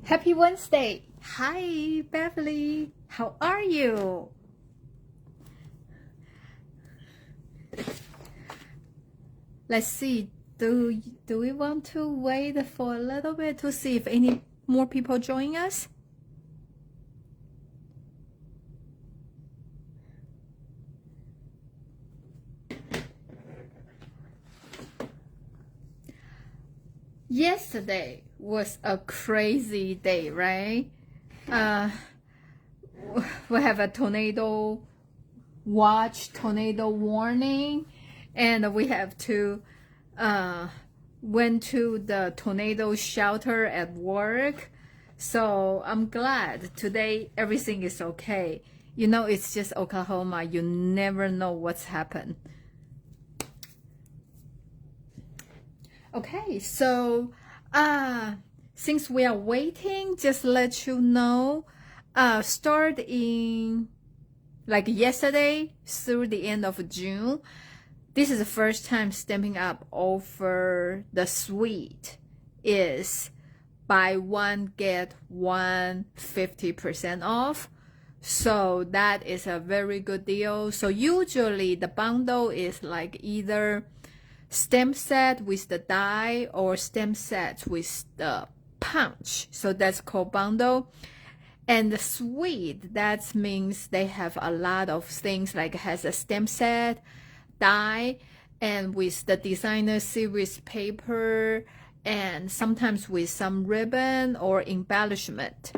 Happy Wednesday! Hi, Beverly. How are you? Let's see. Do we want to wait for a little bit to see if any more people join us? Yesterday was a crazy day, right? We have a tornado warning, and we have to went to the tornado shelter at work. So I'm glad today everything is okay. You know, it's just Oklahoma. You never know what's happened. Okay, so since we are waiting, just let you know, start in like yesterday through the end of June. This is the first time Stampin' Up offer the suite is buy one get one 50% off. So that is a very good deal. So usually the bundle is like either stamp set with the die or stamp set with the punch. So that's called bundle. And the suite, that means they have a lot of things, like has a stamp set, die, and with the designer series paper, and sometimes with some ribbon or embellishment.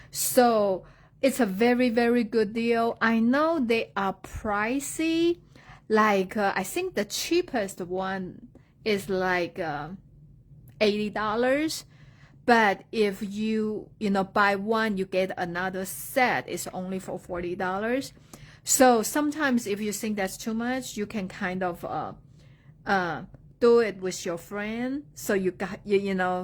So it's a very, very good deal. I know they are pricey. Like I think the cheapest one is like $80. But if you buy one, you get another set. It's only for $40. So sometimes if you think that's too much, you can kind of do it with your friend. So you got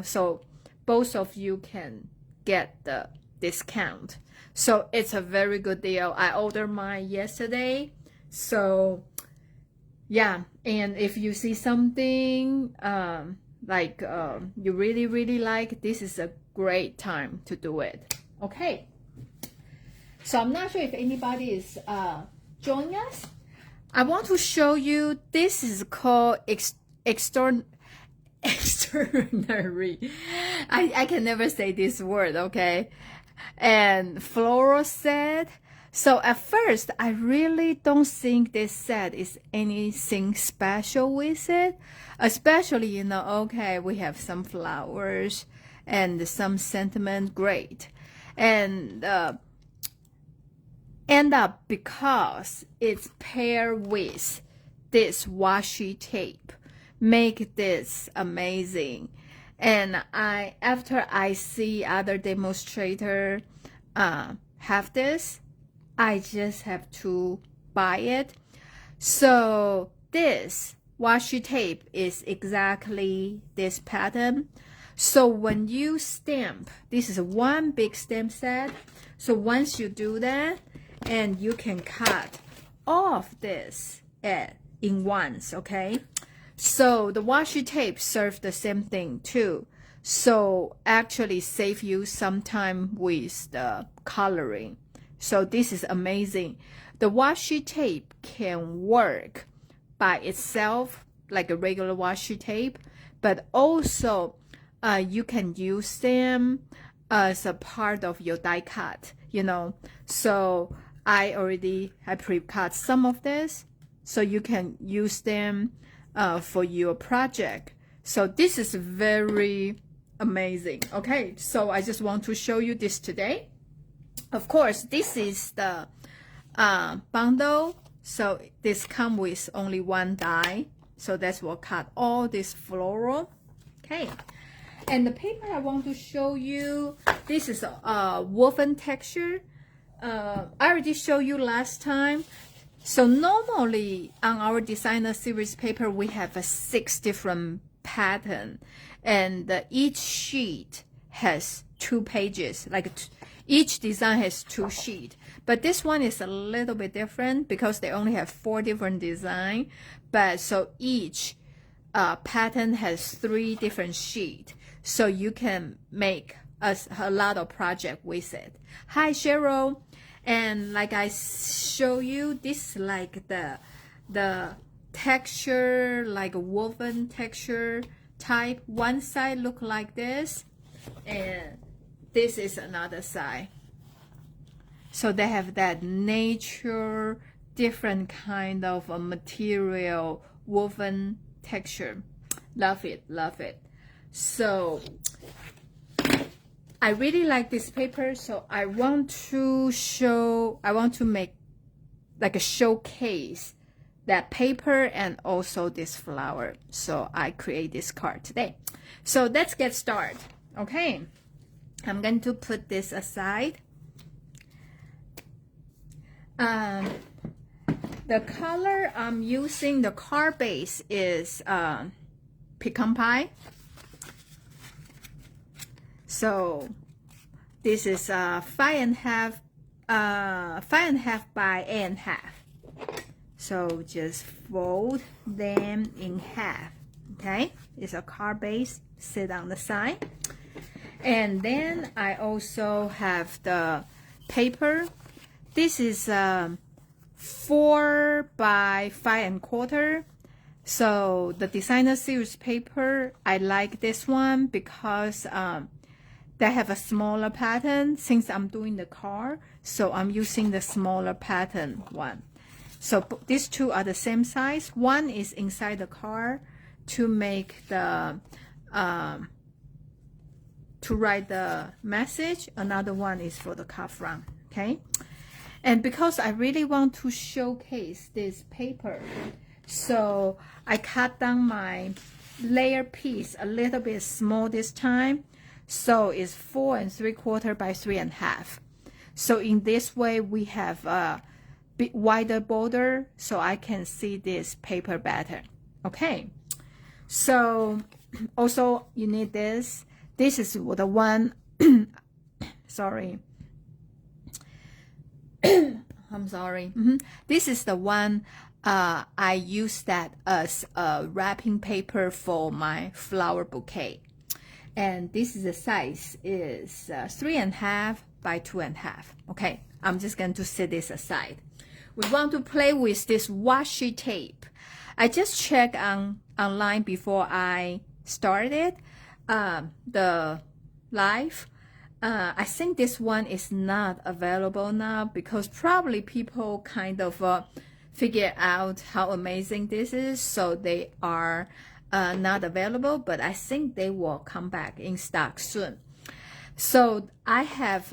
so both of you can get the discount. So it's a very good deal. I ordered mine yesterday. So yeah, and if you see something like you really like, this is a great time to do it. Okay, so I'm not sure if anybody is joining us. I want to show you, this is called extraordinary. I can never say this word, okay? And Flora set. So at first, I really don't think this set is anything special with it. Especially, okay, we have some flowers and some sentiment, great. And end up, because it's paired with this washi tape, make this amazing. And after I see other demonstrator have this, I just have to buy it. So this washi tape is exactly this pattern. So when you stamp, this is one big stamp set. So once you do that, and you can cut off this in once, okay? So the washi tape serves the same thing too. So actually save you some time with the coloring. So this is amazing. The washi tape can work by itself like a regular washi tape, but also you can use them as a part of your die cut, So I pre-cut some of this, so you can use them for your project. So this is very amazing. Okay, so I just want to show you this today. Of course, this is the bundle. So this comes with only one die. So that's what cut all this floral. Okay. And the paper I want to show you, this is a woven texture. I already showed you last time. So normally on our designer series paper, we have 6 different patterns. And each sheet has 2 pages, like each design has 2 sheets, but this one is a little bit different because they only have 4 different designs. But so each pattern has 3 different sheets, so you can make a lot of project with it. Hi Cheryl, and like I show you, this is like the texture, like a woven texture type. One side look like this, and this is another side. So they have that nature, different kind of a material, woven texture. Love it, love it. So I really like this paper, so I want to make like a showcase that paper and also this flower. So I create this card today. So let's get started. Okay, I'm going to put this aside. The color I'm using, the card base is pecan pie. So this is 5.5 by 8.5. So just fold them in half. Okay, it's a card base, sit on the side. And then I also have the paper. This is 4 by 5.25. So the designer series paper, I like this one because they have a smaller pattern. Since I'm doing the card, so I'm using the smaller pattern one. So these two are the same size. One is inside the card to make the to write the message. Another one is for the card front. Okay, and because I really want to showcase this paper, so I cut down my layer piece a little bit small this time. So it's 4 3/4 by 3.5. So in this way we have a bit wider border, so I can see this paper better. Okay, so also you need this. This is the one sorry. I'm sorry. This is the one I use that as a wrapping paper for my flower bouquet. And this is the size is 3.5 by 2.5. Okay, I'm just going to set this aside. We want to play with this washi tape. I just checked online before I started the live. I think this one is not available now because probably people kind of figure out how amazing this is, so they are not available, but I think they will come back in stock soon. So I have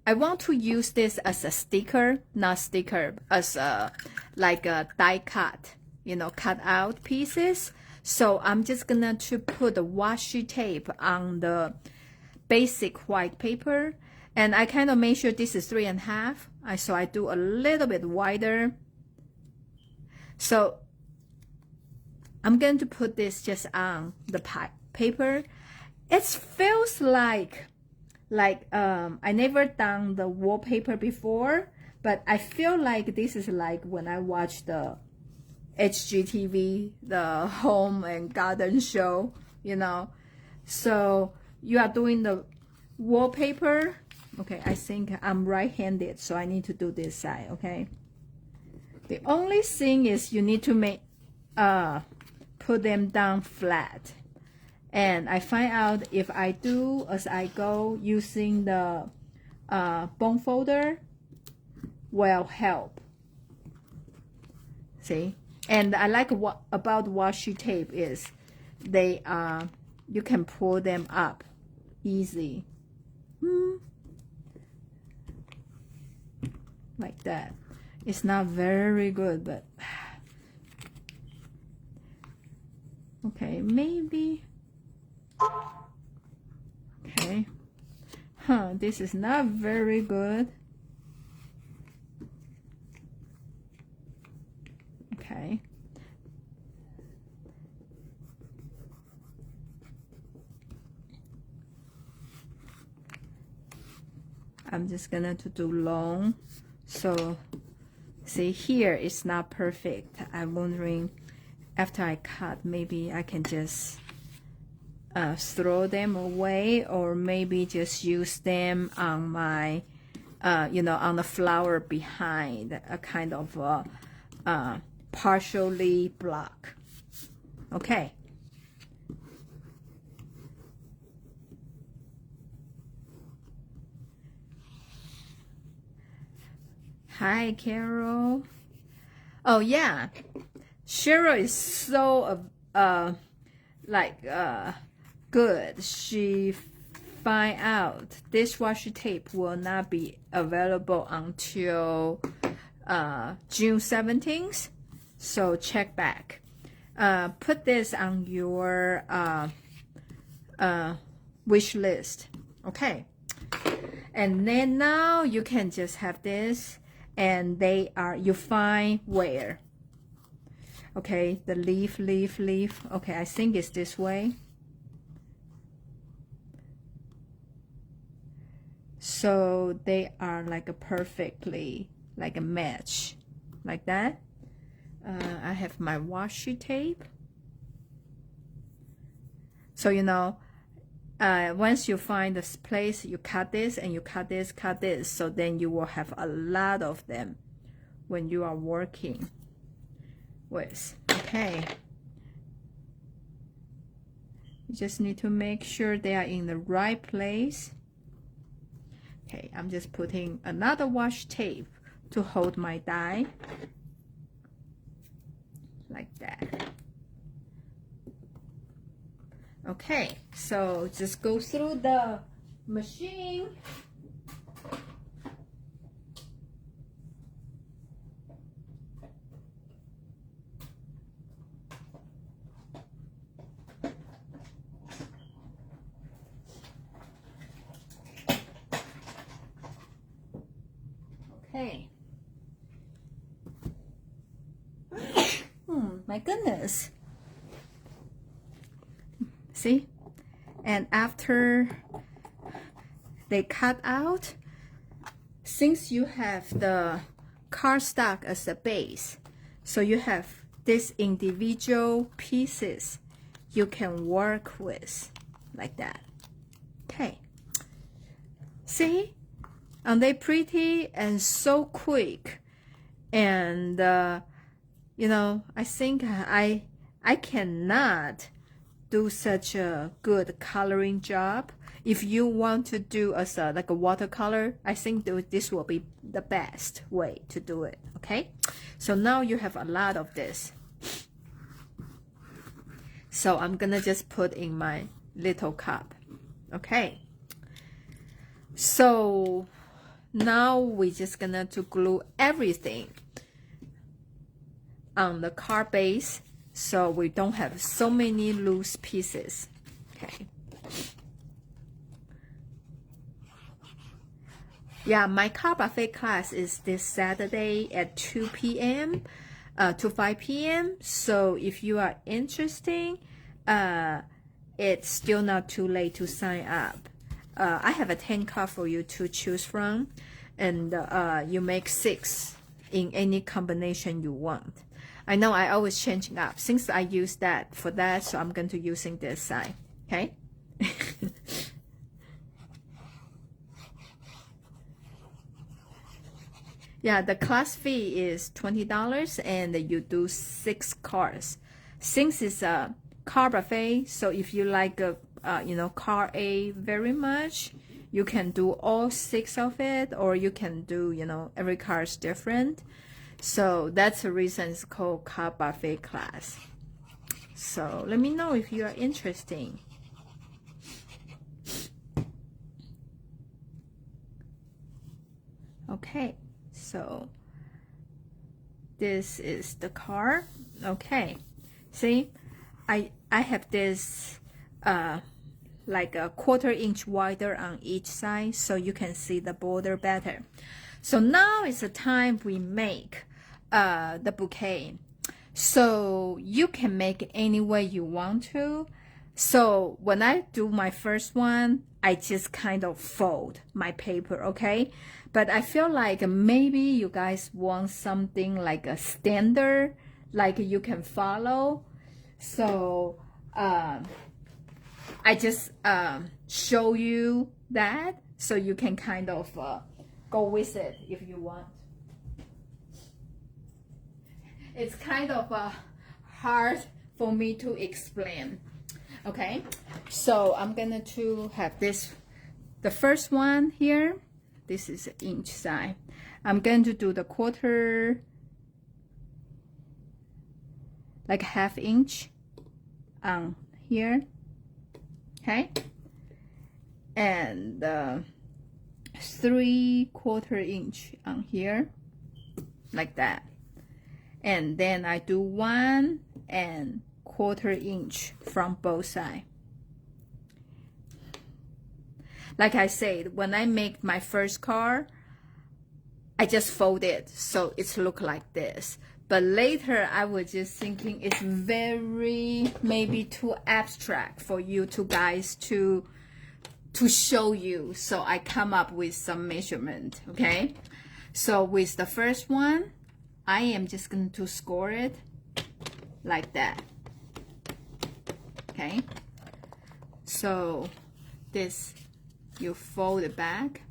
I want to use this as a sticker, not sticker, as a like a die cut, you know, cut out pieces. So I'm just gonna to put the washi tape on the basic white paper, and I kind of make sure this is 3.5. So I do a little bit wider. So I'm going to put this just on the paper. It feels like I never done the wallpaper before, but I feel like this is like when I watch the HGTV, the home and garden show, you know. So you are doing the wallpaper. Okay, I think I'm right-handed, so I need to do this side. Okay, the only thing is you need to make put them down flat, and I find out if I do as I go using the bone folder will help. See, and I like what about washi tape is they you can pull them up easy, like that. It's not very good, but okay, maybe. Okay, this is not very good. Okay, I'm just gonna to do long. So see here it's not perfect. I'm wondering after I cut maybe I can just throw them away, or maybe just use them on my on the flower behind, a kind of partially block. Okay. Hi, Carol. Oh yeah, Cheryl is so good. She find out dishwasher tape will not be available until June 17th. So check back. Put this on your wish list. Okay. And then now you can just have this, and you find where. Okay, the leaf. Okay, I think it's this way. So they are like a perfectly like a match, like that. I have my washi tape. So once you find this place, you cut this and you cut this. So then you will have a lot of them when you are working with. Okay. You just need to make sure they are in the right place. Okay, I'm just putting another washi tape to hold my die. Like that. Okay, so just go through the machine. Okay. My goodness. See? And after they cut out, since you have the cardstock as a base, so you have these individual pieces you can work with like that. Okay. See? Aren't they pretty and so quick? And I think I cannot do such a good coloring job. If you want to do as like a watercolor, I think this will be the best way to do it. Okay, so now you have a lot of this. So I'm gonna just put in my little cup. Okay, so now we're just gonna to glue everything on the card base, so we don't have so many loose pieces. Okay. Yeah, my card buffet class is this Saturday at 2 p.m. To 5 p.m. So if you are interested, it's still not too late to sign up. I have a 10 card for you to choose from, and you make 6 in any combination you want. I know I always changing up. Since I use that for that, so I'm going to using this side. Okay. Yeah, the class fee is $20, and you do 6 cards. Since it's a card buffet, so if you like card A very much, you can do all 6 of it, or you can do every card is different. So that's the reason it's called card buffet class. So let me know if you are interested. Okay, so this is the card. Okay, see, I have this like a 1/4 inch wider on each side, so you can see the border better. So now is the time we make the bouquet. So you can make any way you want to. So when I do my first one, I just kind of fold my paper, okay? But I feel like maybe you guys want something like a standard, like you can follow. So I just show you that so you can kind of go with it if you want. It's kind of hard for me to explain. Okay, so I'm gonna to have this, the first one here. This is an inch side. I'm going to do the quarter, like ½ inch on here. Okay, and 3/4 inch on here, like that. And then I do 1 1/4 inch from both sides. Like I said, when I make my first card, I just fold it so it's look like this. But later I was just thinking it's very maybe too abstract for you to guys to show you. So I come up with some measurement, okay? So with the first one, I am just going to score it like that. Okay? So this, you fold it back.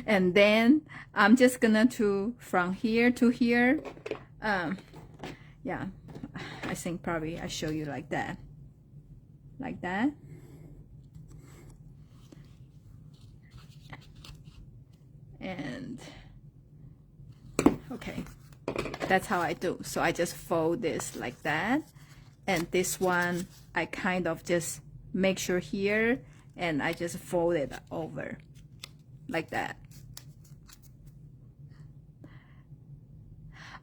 And then I'm just gonna to from here to here, yeah, I think probably I show you like that, and okay, that's how I do. So I just fold this like that, and this one I kind of just make sure here, and I just fold it over like that.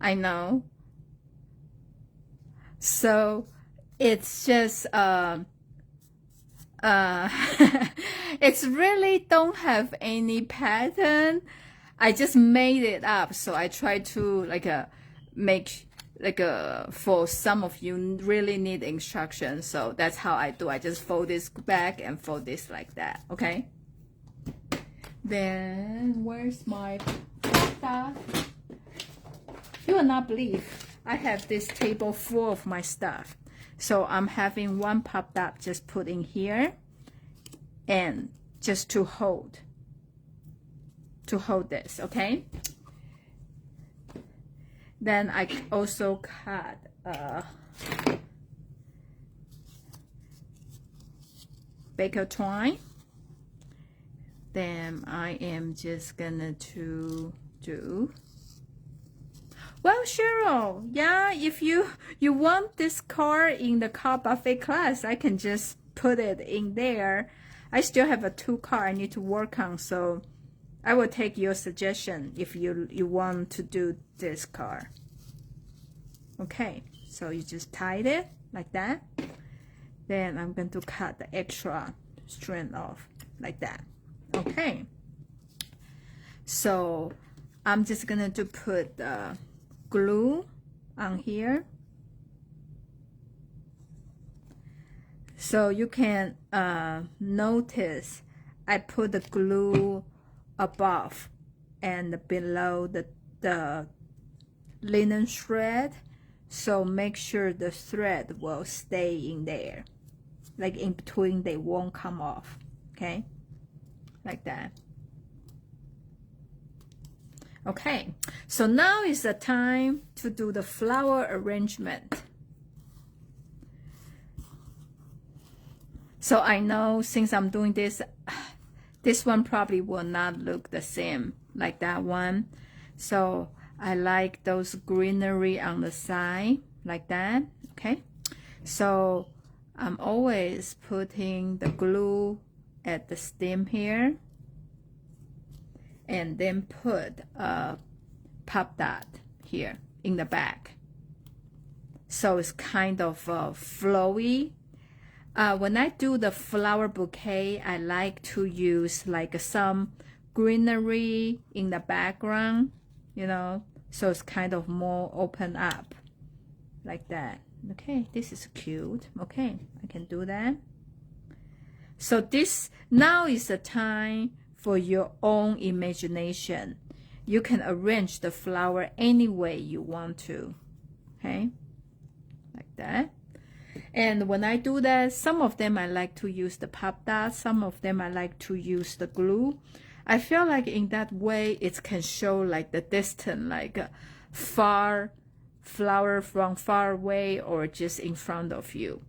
I know. So it's just it's really don't have any pattern. I just made it up, so I try to like make like for some of you really need instructions, so that's how I do. I just fold this back and fold this like that. Okay, then where's my stuff? You will not believe I have this table full of my stuff. So I'm having one popped up just put in here, and just to hold this, okay? Then I also cut baker twine. Then I am just gonna to do, well, Cheryl, yeah, if you want this card in the card buffet class, I can just put it in there. I still have a 2 card I need to work on, so I will take your suggestion if you want to do this card. Okay, so you just tied it like that. Then I'm going to cut the extra strand off like that. Okay, so I'm just gonna to put glue on here, so you can notice I put the glue above and below the linen thread, so make sure the thread will stay in there, like in between, they won't come off. Okay, like that. Okay, so now is the time to do the flower arrangement. So I know since I'm doing this, this one probably will not look the same like that one. So I like those greenery on the side like that. Okay, so I'm always putting the glue at the stem here, and then put a pop dot here in the back, so it's kind of flowy. When I do the flower bouquet, I like to use like some greenery in the background, you know, so it's kind of more open up like that. Okay, this is cute. Okay, I can do that. So this now is the time for your own imagination. You can arrange the flower any way you want to. Okay, like that. And when I do that, some of them I like to use the pop dot, some of them I like to use the glue. I feel like in that way it can show like the distance, like far flower from far away or just in front of you.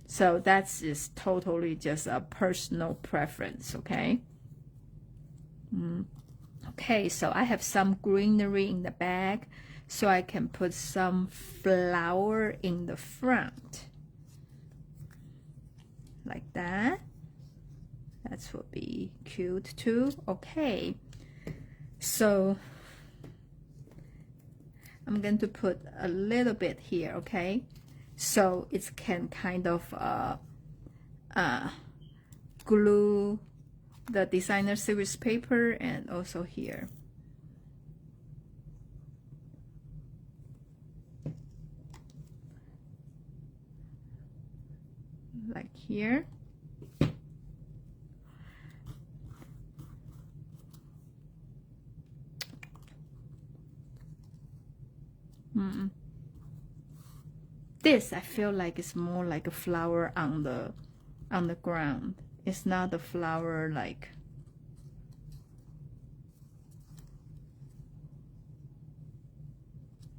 So that's just totally just a personal preference, okay? Okay, so I have some greenery in the back, so I can put some flower in the front. Like that. That would be cute too. Okay, so I'm going to put a little bit here, okay? So it can kind of glue the designer series paper and also here. Like here. This I feel like it's more like a flower on the ground. It's not a flower like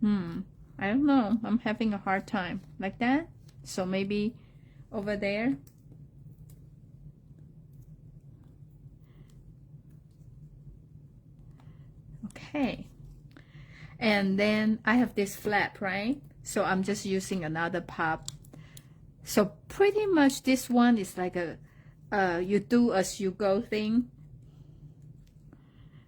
I don't know. I'm having a hard time like that. So maybe over there. Okay. And then I have this flap, right? So I'm just using another pop. So pretty much this one is like a you do as you go thing.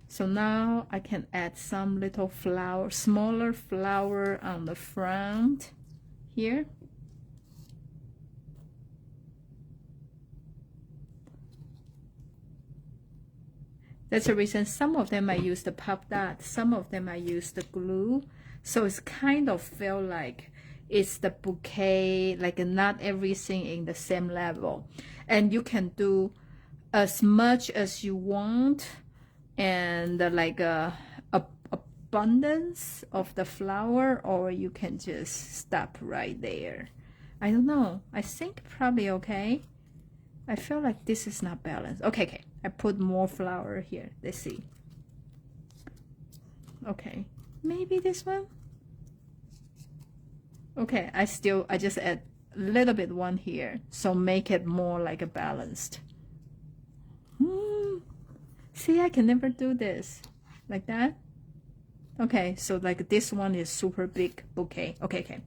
So now I can add some little flower, smaller flower on the front here. That's the reason some of them I use the pop dot, some of them I use the glue. So it's kind of feel like it's the bouquet, like not everything in the same level. And you can do as much as you want and like a abundance of the flower, or you can just stop right there. I don't know. I think probably okay. I feel like this is not balanced. Okay. I put more flower here. Let's see. Okay. Maybe this one? Okay, I just add a little bit one here. So make it more like a balanced. See, I can never do this. Like that? Okay, so like this one is super big bouquet. Okay.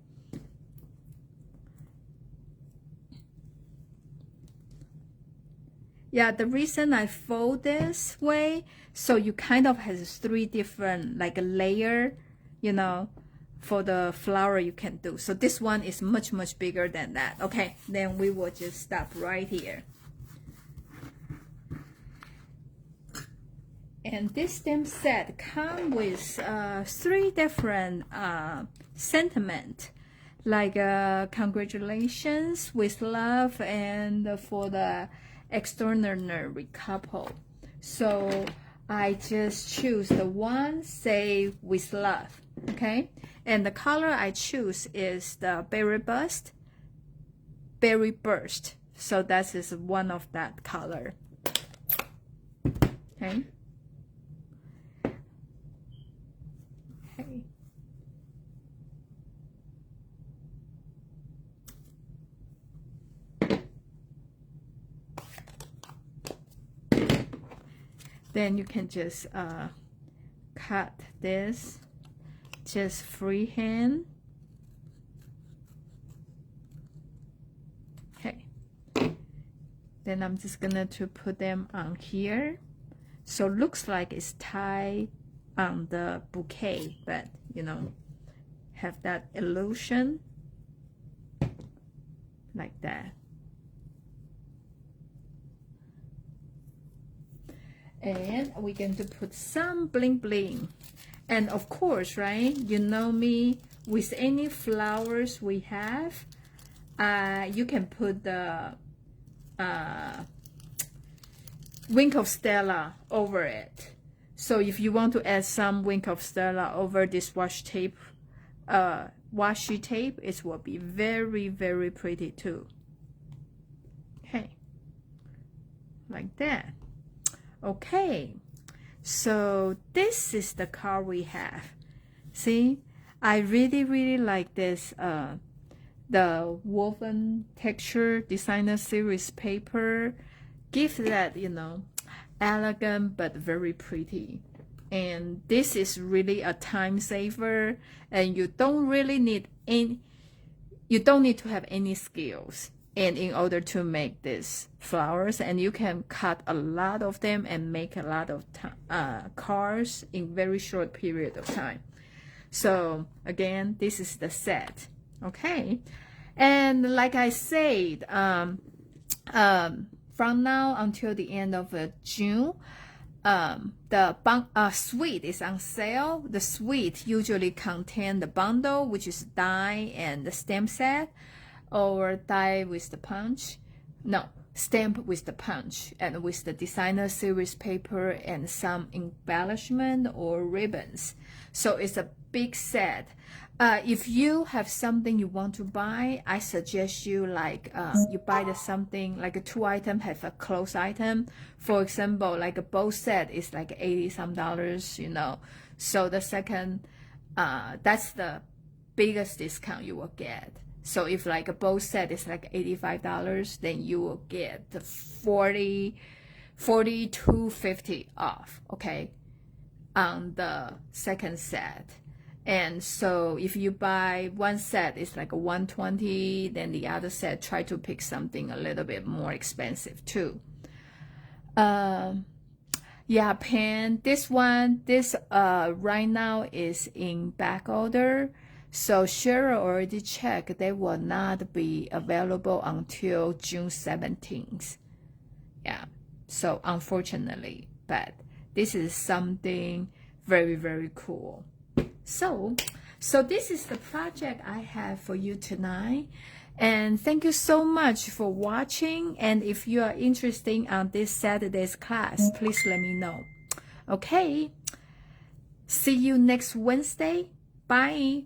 Yeah, the reason I fold this way, so you kind of has 3 different like a layer, you know, for the flower you can do. So this one is much bigger than that. Okay, then we will just stop right here. And this stamp set comes with 3 different sentiment, like congratulations, with love, and for the extraordinary couple. So I just choose the one say with love, okay? And the color I choose is the berry burst. So that is one of that color. Okay. Then you can just cut this just freehand. Okay. Then I'm just gonna to put them on here. So looks like it's tied on the bouquet, but you know, have that illusion like that. And we're going to put some bling bling. And of course, right, you know me, with any flowers we have, you can put the wink of Stella over it. So if you want to add some wink of Stella over this washi tape washi tape, it will be very, very pretty too. Okay, like that. Okay, so this is the card we have. See, I really, really like this, the woven texture designer series paper. Give that, you know, elegant but very pretty. And this is really a time saver, and you don't really need to have any skills and in order to make these flowers, and you can cut a lot of them and make a lot of cards in very short period of time. So again, this is the set. Okay, and like I said, from now until the end of June, the suite is on sale. The suite usually contain the bundle, which is die and the stamp set, or die with the punch. No, stamp with the punch and with the designer series paper and some embellishment or ribbons. So it's a big set. If you have something you want to buy, I suggest you like you buy the something like a 2 item have a close item. For example, like a bow set is like $80 some, you know. So the second, that's the biggest discount you will get. So if like a bow set is like $85, then you will get the 40 to 50 off, okay, on the second set. And so if you buy one set, it's like a 120, then the other set, try to pick something a little bit more expensive too. Yeah, pen, this right now is in back order. So Cheryl already checked, they will not be available until June 17th. Yeah, so unfortunately, but this is something very, very cool. So this is the project I have for you tonight. And thank you so much for watching. And if you are interested on this Saturday's class, please let me know. Okay, see you next Wednesday. Bye.